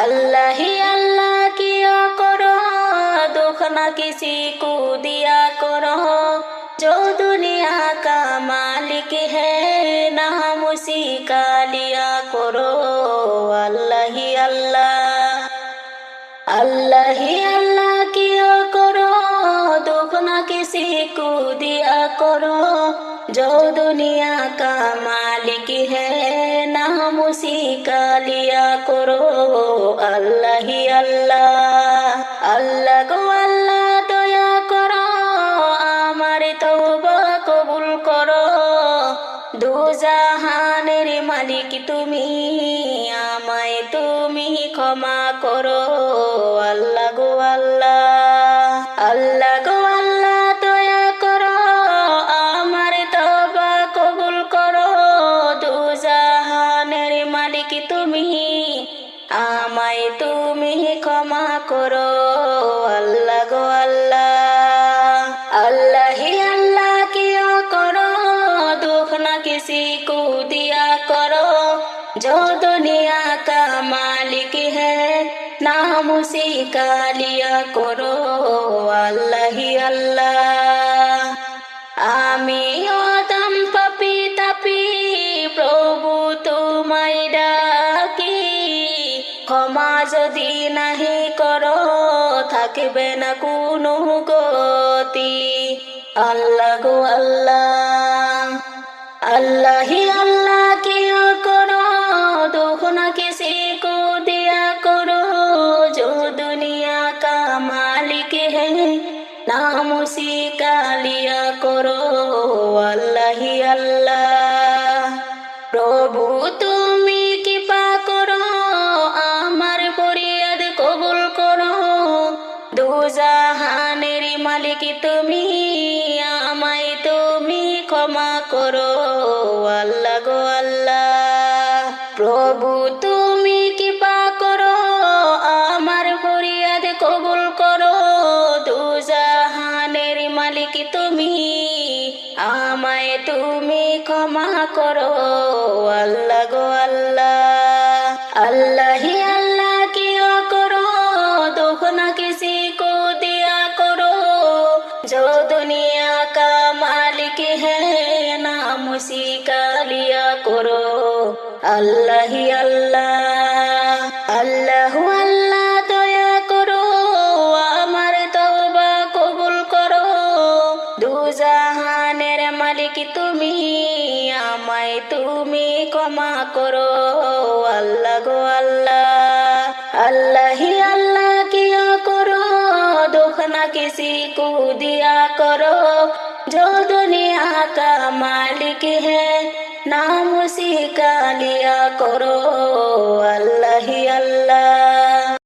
अल्लाह ही अल्लाह किया करो, दुख न किसी को दिया करो। जो दुनिया का मालिक है, नाम उसी का लिया करो। अल्लाह ही अल्लाह, अल्लाह ही अल्लाह किया करो, दुख न किसी को दिया करो। जो दुनिया का मालिक है, नाम उसी का लिया करो। अल्लाह ही अल्लाह, अल्लाह गो अल्लाह दया करो, আমার তওবা কবুল করো। দু জাহানের মালিক তুমি, আমায় তুমি ক্ষমা করো। আল্লাহ গো আল্লাহ, আল্লাহ গো আল্লাহ দয়া করো, আমার তওবা কবুল করো। দু জাহানের মালিক তুমি, আমায় তুমি ক্ষমা করো। আল্লাহ গো আল্লাহ, अल्लाह ही अल्लाह किया करो, दुख न किसी को दिया करो। जो दुनिया का मालिक है, नाम उसी का लिया करो। अल्लाह ही अल्लाह, আমি অদম পাপী তাপী, প্রভু তোমায় ডাকি। ক্ষমা যদি নাহি করো, থাকবে না কোনো গতি। আল্লাহ গো আল্লাহ, अल्लाह ही अल्लाह किया करो, दुख न किसी को दिया करो। जो दुनिया का मालिक है, नाम उसी का लिया करो। अल्लाह ही अल्लाह, प्रभु তুমি কৃপা করো, আমার ফরিয়াদ কবুল করো। দু জাহানের মালিক তুমি, আমায় তুমি ক্ষমা করো। আল্লাহ গো আল্লাহ, প্রভু তুমি কৃপা করো, আমার ফরিয়াদ কবুল করো। দু জাহানের মালিক তুমি, আমায় তুমি ক্ষমা করো। আল্লাহ গো আল্লাহ, अल्लाह ही अल्लाह किया करो, दुख न किसी को दिया करो। जो दुनिया का मालिक है, नाम उसी का लिया करो। अल्लाह ही अल्लाह, अल्लाह अल्लाह दया करो, আমার তওবা কবুল করো। দু জাহানের মালিক তুমি, আমায় তুমি ক্ষমা করো। अल्लाह गो अल्लाह, अल्लाह ही अल्लाह किया करो, दुख न किसी को दिया करो। जो दुनिया का मालिक है, नाम उसी का लिया करो। अल्लाह ही